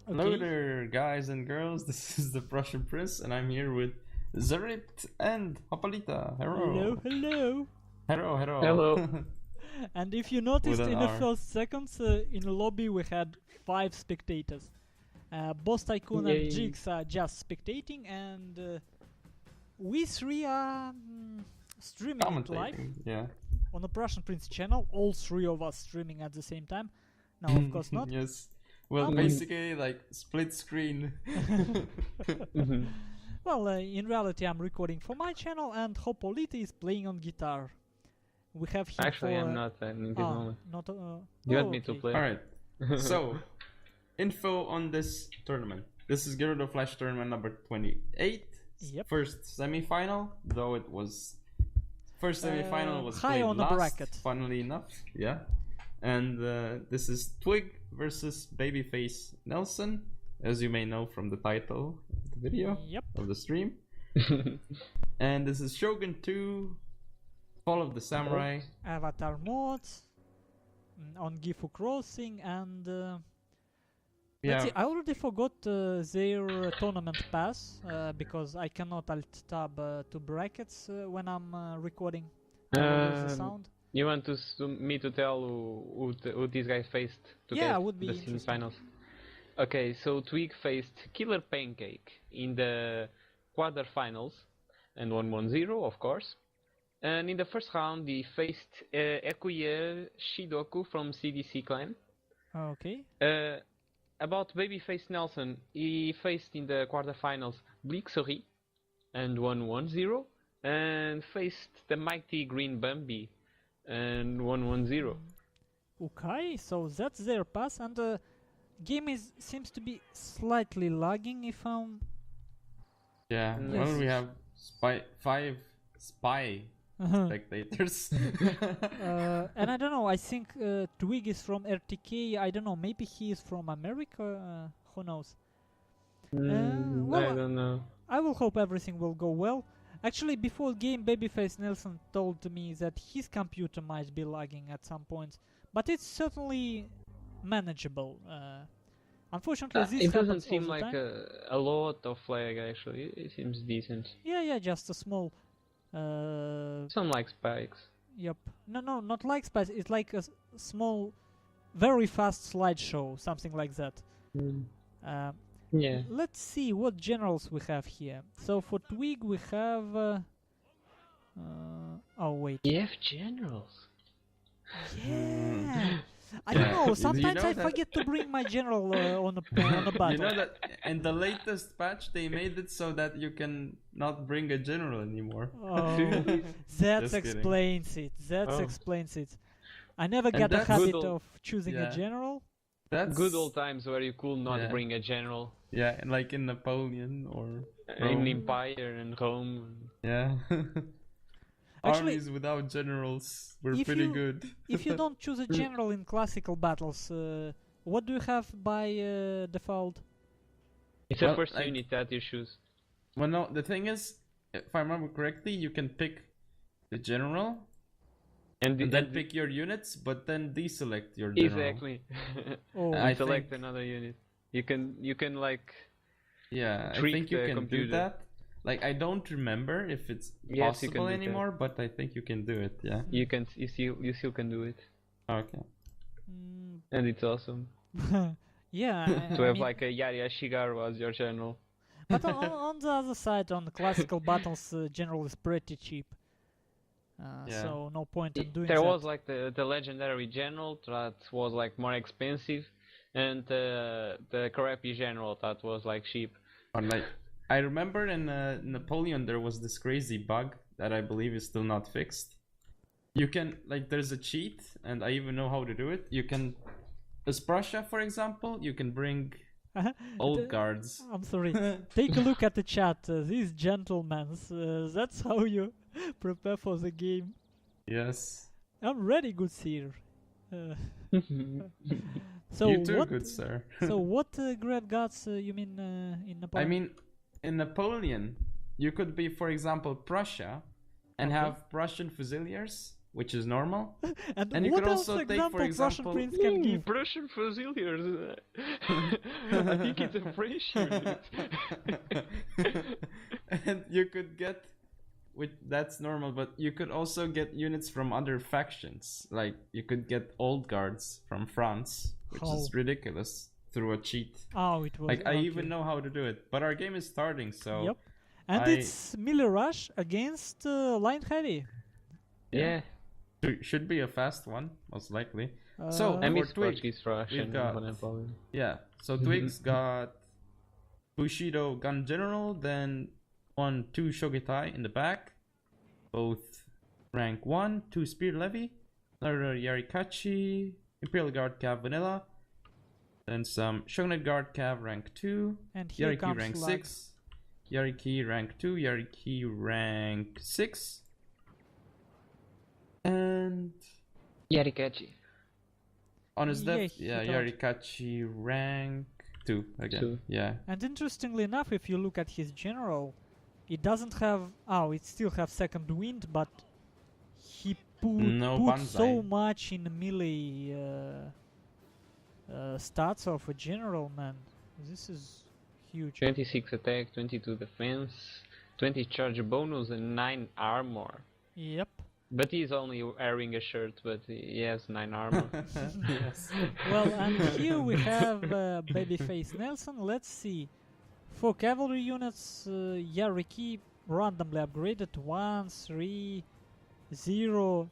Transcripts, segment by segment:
Hello there, guys and girls. This is the Prussian Prince, and I'm here with Zaript and Hopolita. Hello, hello. Hello. And if you noticed in the first seconds, in the lobby we had 5 spectators. Boss Tycoon and Jigs are just spectating, and we 3 are streaming it live on the Prussian Prince channel. All 3 of us streaming at the same time. No, of course not. Yes. Well, basically like split screen. Well, in reality I'm recording for my channel, and Hopolita is playing on guitar. We have him Actually, I'm not in this moment. You want me to play? Alright, so info on this tournament. This is GERUDO FLash Tournament number 28. Yep. First semi-final, though it was... First semi-final was high played on the last, bracket. funnily enough. Yeah. And this is Twig versus Babyface Nelson, as you may know from the title of the video of the stream. And this is Shogun 2, Fall of the Samurai, Avatar mods on Gifu Crossing, and let's see, I already forgot their tournament pass because I cannot alt tab to brackets when I'm recording. The sound. You want me to tell who these guys faced to get would be the semifinals? Okay, so Twig faced Killer Pancake in the quarterfinals and 1-1-0, of course. And in the first round, he faced Ekuye Shidoku from CDC clan. Okay. About Babyface Nelson, he faced in the quarterfinals Blixery and 1-1-0, and faced the mighty Green Bambi and 1-1-0. Okay, so that's their pass, and the game seems to be slightly lagging if I'm... Yeah, well, we have 5 spy spectators. And I don't know, I think Twig is from RTK, I don't know, maybe he is from America, who knows? Well, I don't know. I will hope everything will go well. Actually, before game, Babyface Nelson told me that his computer might be lagging at some points, but it's certainly manageable. Unfortunately, this it doesn't happens seem all the like time. a lot of lag, actually. It seems decent. Yeah, just a small... Some like spikes. Yep. No, not like spikes. It's like a small, very fast slideshow, something like that. Yeah. Let's see what generals we have here. So for Twig we have... oh wait. You have generals? Yeah! I don't know, sometimes I forget to bring my general on a battle. You know that in the latest patch they made it so that you can not bring a general anymore. Oh, that explains it. That explains it. I never got the habit of choosing a general. That's good old times where you could not bring a general. Yeah, like in Napoleon or in Empire and Rome. Yeah. Actually, armies without generals were pretty good. If you don't choose a general in classical battles, what do you have by default? It's a first unit that you choose. Well, no, the thing is, if I remember correctly, you can pick the general and then pick your units, but then deselect your general. Exactly. I select another unit. You can like. Yeah, I think you can do that. Like, I don't remember if it's possible anymore, but I think you can do it. Yeah. You can. You still can do it. Okay. And it's awesome. Yeah. To have like a Yari Ashigaru as your general. But on the other side, on the classical battles, general is pretty cheap. So no point in doing that. There was like the legendary general that was like more expensive, and the crappy general that was like cheap. Like, I remember in Napoleon there was this crazy bug that I believe is still not fixed. You can, like, there's a cheat, and I even know how to do it. You can, as Prussia, for example, you can bring old guards. I'm sorry. Take a look at the chat. These gentlemen, that's how you prepare for the game. Yes. I'm ready, good sir. So you too, what, good sir. So what great gods you mean in Napoleon? I mean, in Napoleon, you could be, for example, Prussia, and have Prussian Fusiliers, which is normal. And you what could else also take, for Russian example, Prince can give? Prussian Fusiliers. I think it's a French unit. And you could get, that's normal, but you could also get units from other factions. Like you could get old guards from France, which is ridiculous, through a cheat. Oh, it was like I even know how to do it, but our game is starting, so yep. And it's melee rush against line heavy. Yeah. Should be a fast one, most likely. So for Twig, we've got so Twig's got Bushido Gun General, then 2 Shogitai in the back, both rank 1, 2 Spear Levy, another Yarikachi, Imperial Guard Cav Vanilla, then some Shogunate Guard Cav rank 2, and Yariki rank 6, Yariki rank 2, Yariki rank 6, and Yarikachi. On his left, Yarikachi rank 2 again. Yeah. And interestingly enough, if you look at his general, it doesn't have. Oh, it still has second wind, but he put so much in melee stats of a general, man. This is huge. 26 attack, 22 defense, 20 charge bonus, and 9 armor. Yep. But he's only wearing a shirt, but he has 9 armor. Yes. Well, and here we have Babyface Nelson. Let's see. For cavalry units, Yariki randomly upgraded 1, 3, 0,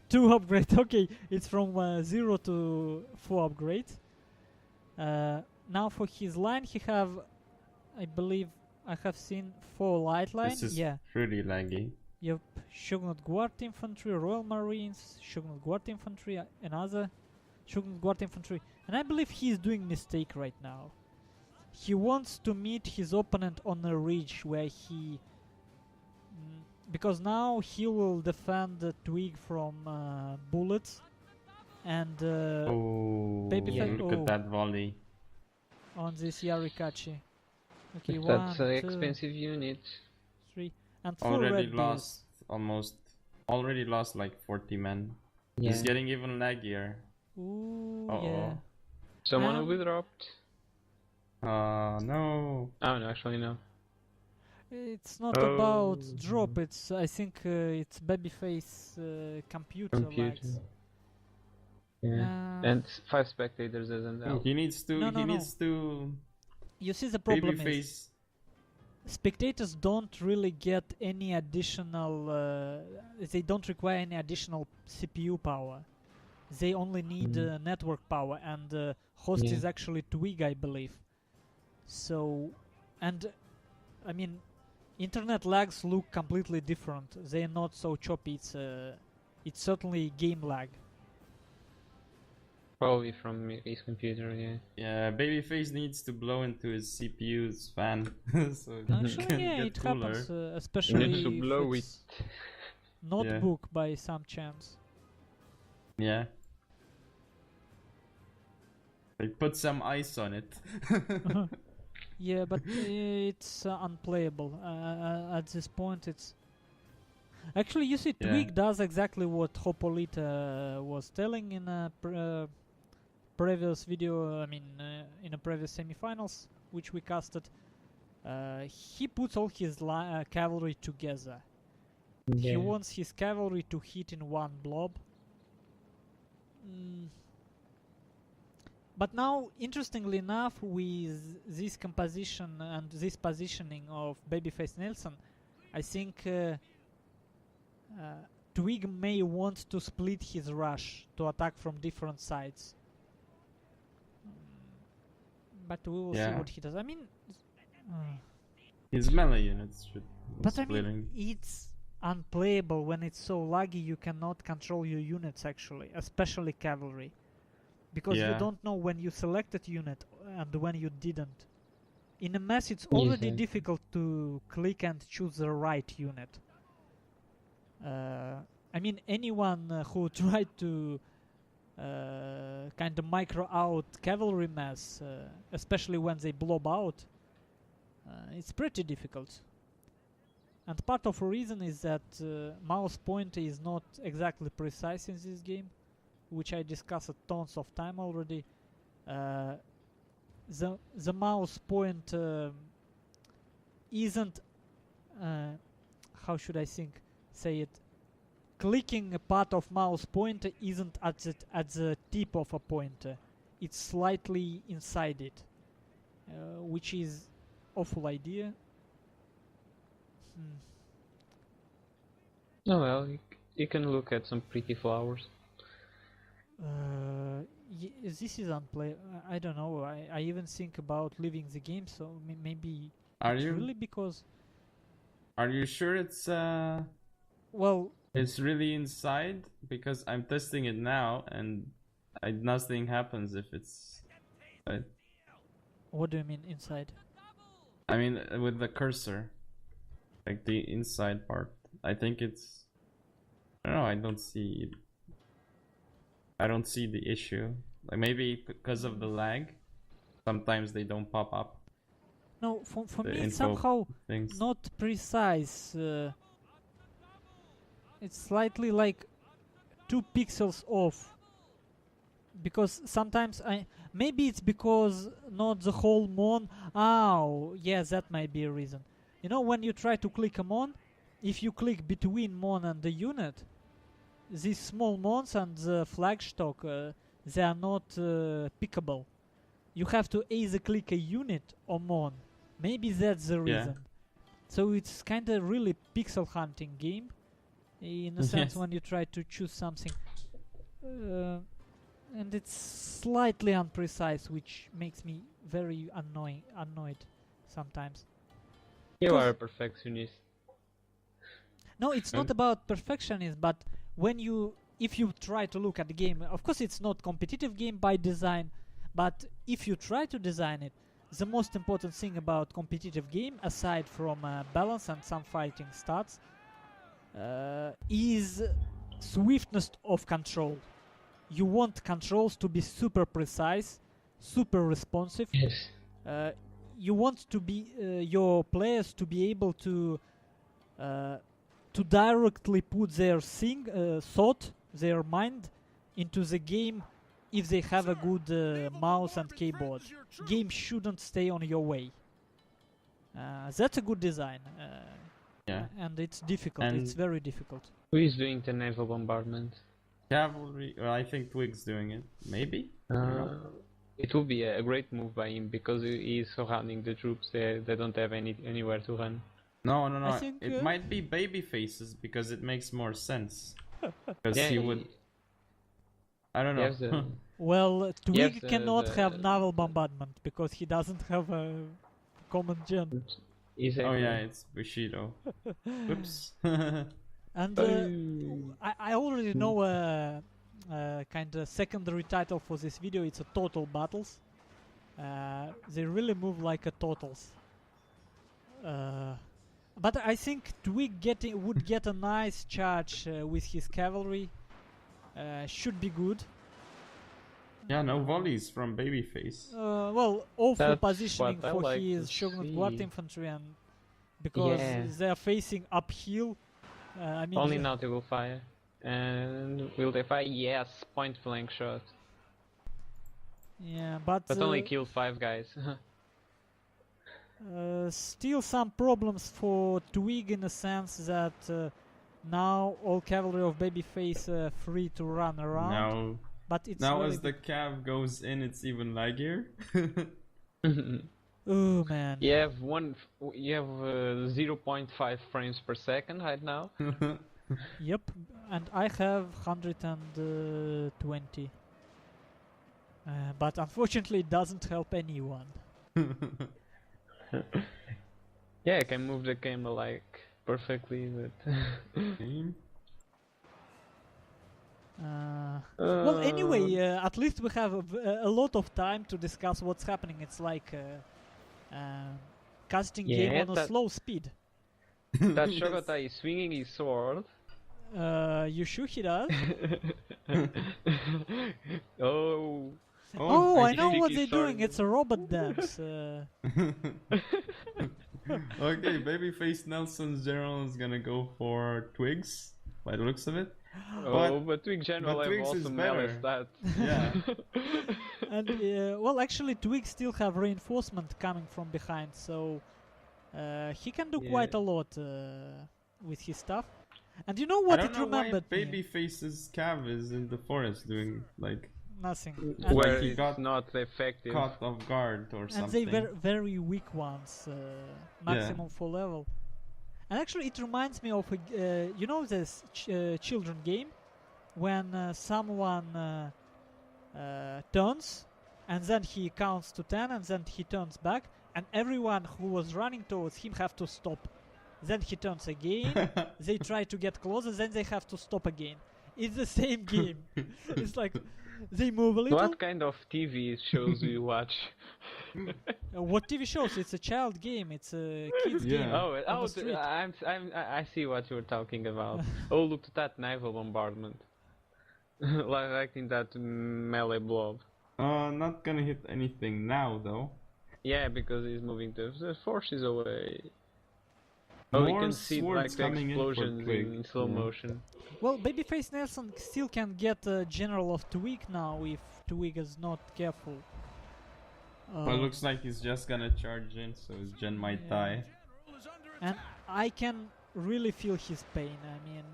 2 upgrade. Okay, it's from 0 to 4 upgrade. Now for his line, he have, I believe, I have seen 4 light line. This is pretty laggy. Yep, Shogunate Guard Infantry, Royal Marines, Shogunate Guard Infantry, another Shogunate Guard Infantry. And I believe he's doing mistake right now. He wants to meet his opponent on a ridge where he... because now he will defend the Twig from bullets. And look at that volley. On this Yarikachi. Okay, that's 1, 2, expensive unit. 3... And already lost like 40 men. Yeah. He's getting even laggier. Ooh, yeah. Someone will be dropped. No. Oh, no, actually no. It's not about drop. It's I think it's Babyface computer. Lags. Yeah. And 5 spectators doesn't help. He needs to. You see, the problem Babyface. is spectators don't really get any additional. They don't require any additional CPU power. They only need network power, and host is actually Twig, I believe. So, and I mean, internet lags look completely different. They are not so choppy. It's certainly game lag. Probably from his computer, yeah. Yeah, Babyface needs to blow into his CPU's fan, so actually, it happens, especially needs to blow if it's notebook by some chance. Yeah. They put some ice on it. Yeah, but it's unplayable. At this point, it's... Actually, you see, Twig does exactly what Hopolita was telling in a previous video, I mean, in a previous semifinals, which we casted. He puts all his cavalry together. Yeah. He wants his cavalry to hit in one blob. But now, interestingly enough, with this composition and this positioning of Babyface Nelson, I think Twig may want to split his rush to attack from different sides. But we will see what he does. I mean... his melee units should But I mean, it's unplayable when it's so laggy you cannot control your units actually, especially cavalry. Because you don't know when you selected unit and when you didn't. In a mess it's already difficult to click and choose the right unit. I mean, anyone who tried to kind of micro out cavalry mass, especially when they blob out, it's pretty difficult. And part of the reason is that mouse pointer is not exactly precise in this game, which I discussed tons of time already. The mouse pointer isn't how should I say it? Clicking a part of mouse pointer isn't at the tip of a pointer. It's slightly inside it, which is awful idea. Oh well, you can look at some pretty flowers. This is unplayable. I don't know. I even think about leaving the game. So maybe really because. Are you sure it's well? It's really inside, because I'm testing it now and nothing happens if it's. What do you mean inside? I mean with the cursor, like the inside part. I think it's. I don't know. I don't see the issue. Like maybe because of the lag, sometimes they don't pop up. No, for me it's somehow not precise. It's slightly like 2 pixels off. Because sometimes maybe it's because not the whole mon. Oh, yeah, that might be a reason. You know, when you try to click a mon, if you click between mon and the unit, these small mons and the flagstock, they are not pickable. You have to either click a unit or mon. Maybe that's the reason. So it's kind of really pixel hunting game, in a sense, when you try to choose something. And it's slightly unprecise, which makes me very annoyed sometimes. You are a perfectionist. No, it's not about perfectionism, but if you try to look at the game, of course it's not competitive game by design, but if you try to design it, the most important thing about competitive game, aside from balance and some fighting stats, is swiftness of control. You want controls to be super precise, super responsive. Yes. You want to be your players to be able to directly put their thought, their mind into the game. If they have a good mouse and keyboard, game shouldn't stay on your way. That's a good design. And it's difficult. And it's very difficult. Who is doing the naval bombardment? Cavalry. Well, I think Twig's doing it. Maybe. It will be a great move by him because he is surrounding the troops. They don't have anywhere to run. No. It might be baby faces because it makes more sense. Because he would. I don't know. Well, Twig cannot have naval bombardment because he doesn't have a common gen. Exactly. Oh yeah, it's Bushido. Oops. And I already know a kind of secondary title for this video. It's a Total Battles. They really move like a Totals. But I think Twig would get a nice charge with his cavalry. Should be good. Yeah, no volleys from Babyface. Well, awful positioning for his Shogun Guard infantry, and because they are facing uphill. I mean, only now they will fire. And will they fire? Yes, point blank shot. Yeah, but only killed 5 guys. Still some problems for Twig in the sense that now all cavalry of Babyface free to run around. No. But it's now really as the cav goes in, it's even laggier. Oh man. You have 0.5 frames per second right now. Yep, and I have 120. But unfortunately it doesn't help anyone. Yeah, I can move the camera like perfectly, but well, anyway, at least we have a lot of time to discuss what's happening. It's like casting game on a slow speed. That Shogota is swinging his sword. You sure he does? Oh, I know what they're doing. It's a robot dance. Okay, babyface Nelson's general is gonna go for Twigs, by the looks of it. But Twig general have Twigs also is melee better. stats. Yeah. And well, actually, Twig still have reinforcement coming from behind, so he can do quite a lot with his stuff. And you know what? I don't know remembered why me. Babyface's Cav is in the forest doing like Nothing. Where he it's got not effective. caught off guard or something. And they were very weak ones, maximum 4 level. And actually, it reminds me of you know this children game when someone turns and then he counts to 10 and then he turns back and everyone who was running towards him have to stop. Then he turns again, they try to get closer, then they have to stop again. It's the same game. It's like they move a little. What kind of TV shows do you watch? What TV shows? It's a child game. It's a kids game. I see what you're talking about. Oh, look at that naval bombardment. like in that melee blob. Not gonna hit anything now though. Yeah, because he's moving the forces away. Oh, you can see like the explosions in slow motion. Well, Babyface Nelson still can get a general of Twig now if Twig is not careful. Well, looks like he's just gonna charge in, so his gen might die. And I can really feel his pain. I mean,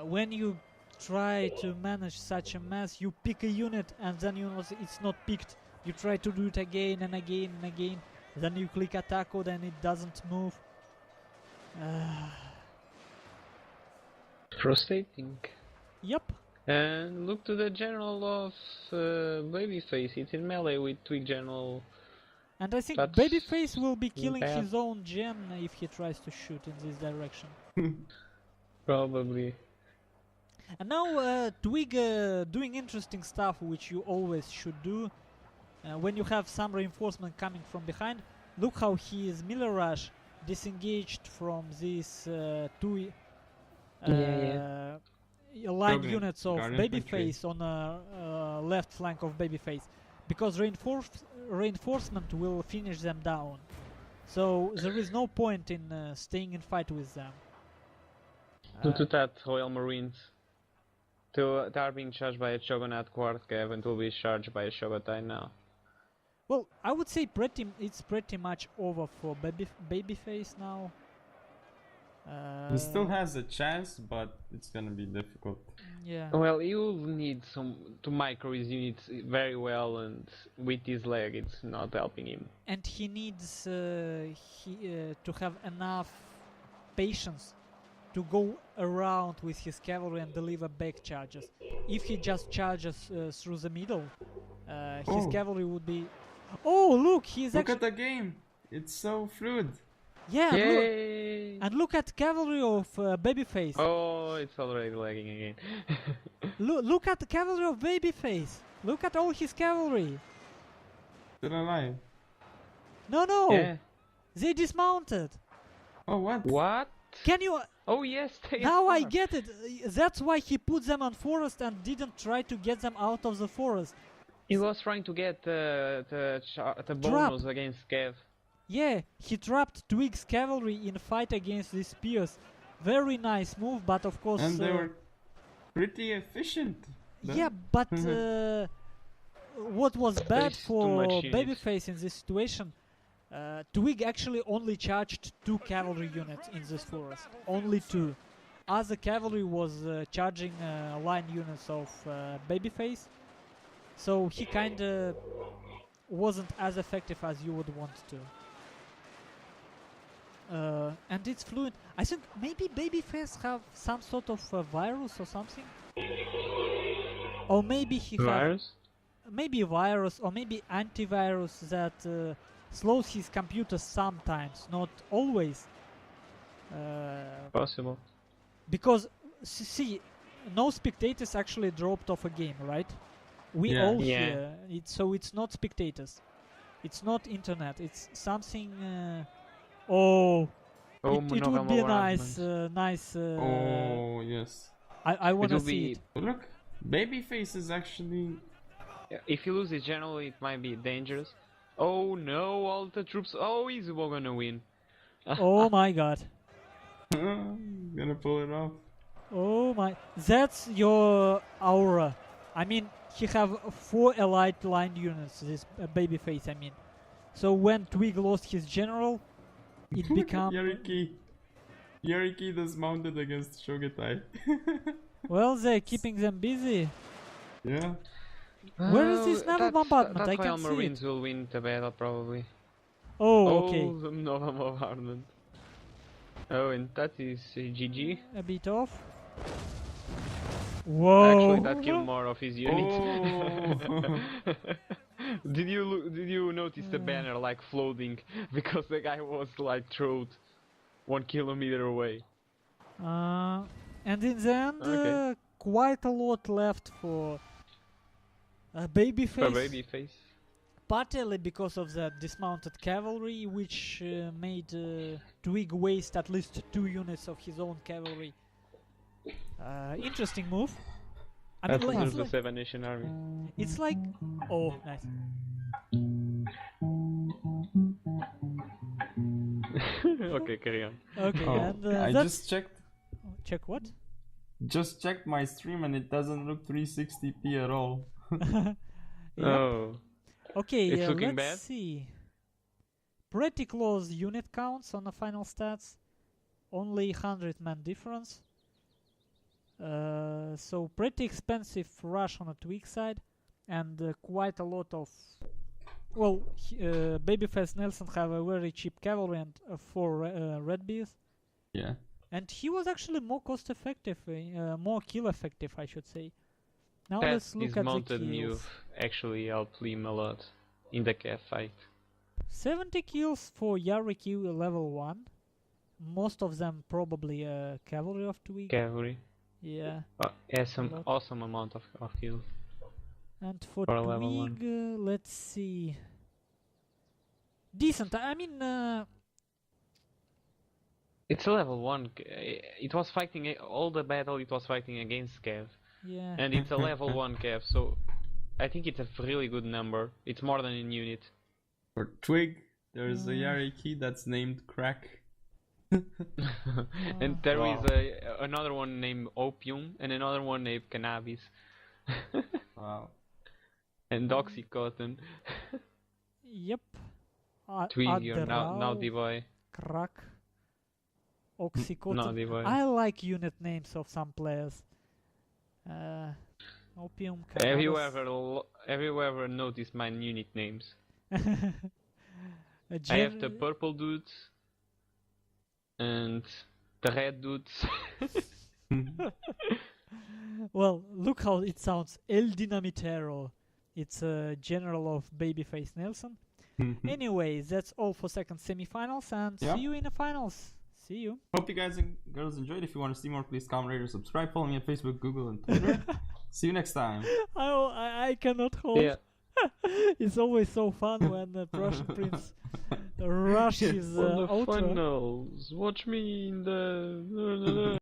when you try to manage such a mess, you pick a unit and then you know it's not picked. You try to do it again and again and again. Then you click attack code and it doesn't move. Frustrating. Yep. And look to the general of Babyface. It's in melee with Twig general. And I think Babyface will be killing his own gen if he tries to shoot in this direction. Probably. And now Twig doing interesting stuff which you always should do. When you have some reinforcement coming from behind, look how he is Miller Rush disengaged from these two line units of Babyface on the left flank of Babyface, because reinforcement will finish them down. So there is no point in staying in fight with them. Look at that, Royal Marines. They are being charged by a Shogun at Quartkev and will be charged by a Shogun now. Well, I would say it's pretty much over for Babyface now. He still has a chance, but it's gonna be difficult. Yeah. Well, you need to micro his units very well, and with his leg, it's not helping him. And he needs to have enough patience to go around with his cavalry and deliver back charges. If he just charges through the middle, his cavalry would be... Oh, look! Look at the game! It's so fluid! Yeah, and look at cavalry of Babyface. Oh, it's already lagging again. Look at the cavalry of Babyface. Look at all his cavalry. Still alive? No. Yeah. They dismounted. Oh, what? What? Can you... Oh, yes, now I get it. That's why he put them on forest and didn't try to get them out of the forest. He was trying to get the bonus against Kev. Yeah, he trapped Twig's cavalry in fight against these spears. Very nice move, but of course... And they were pretty efficient. Yeah, but what was bad for Babyface in this situation, Twig actually only charged 2 cavalry units in this forest. Only 2. Other cavalry was charging line units of Babyface. So he kinda wasn't as effective as you would want to. And it's fluid. I think maybe Babyface have some sort of virus or something. Or maybe he virus? Maybe virus or maybe antivirus that slows his computer sometimes, not always. Possible. Because, see, no spectators actually dropped off a game, right? We all hear it, so it's not spectators. It's not internet. It's something... it would be a nice... oh, yes. I want to see it. Look, Babyface is actually... If you lose his general, it might be dangerous. Oh no, all the troops. Oh, he's gonna win. Oh my god. Gonna pull it off. Oh my. That's your aura. I mean, he have 4 elite line units, this babyface, I mean. So when Twig lost his general, it became... Yariki dismounted against Shogatai. Well, they're keeping them busy. Yeah. Where is this naval bombardment? That's I why can't see Marines it. will win the battle, probably. Oh, okay. Oh, the naval bombardment. Oh, and that is GG. A bit off. Whoa! Actually, that killed more of his units. Oh. Did you notice the banner like floating because the guy was like thrown 1 kilometer away? And in the end, quite a lot left for babyface. For babyface. Partly because of the dismounted cavalry, which made Twig waste at least 2 units of his own cavalry. Interesting move. I mean, That's it's the like, 7 Nation Army. it's like... Oh, nice. Okay, carry on. Okay, and I that's... just checked. Check what? Just checked my stream and it doesn't look 360p at all. Yeah. Oh. Okay, It's looking let's bad? see. Pretty close unit counts on the final stats. Only 100-man difference. So pretty expensive rush on the Twig side, and quite a lot of... Well, babyface Nelson have a very cheap cavalry and 4 red bees. Yeah. And he was actually more cost effective, more kill effective, I should say. Now That let's look at the dismounted kills. move actually helped him a lot in the cat fight. 70 kills for Yariki level 1. Most of them probably cavalry of Twig. Cavalry. Yeah. Awesome amount of kills. And for For level Twig, let's see. Decent. I mean, it's a level 1. It was fighting all the battle. It was fighting against Cav, yeah. and it's a level 1 Cav. So I think it's a really good number. It's more than in unit. For Twig, there's a Yariki that's named Crack. And there is another one named Opium and another one named Cannabis. Wow. And Oxycontin. Yep. Twig, you're now Devoy. Crack. Oxycontin. No, Devoy. I like unit names of some players. Opium. Cannabis. Have you ever noticed my unit names? I have the purple dudes and the red dudes. Well, look how it sounds. El Dinamitero. It's a general of babyface Nelson. Anyway, that's all for second semifinals, and see you in the finals. See you. Hope you guys and girls enjoyed. If you want to see more, please comment, rate, or subscribe. Follow me on Facebook, Google, and Twitter. See you next time. I cannot hold. Yeah. It's always so fun when the Prussian Prince rushes On the outro. finals, watch me in the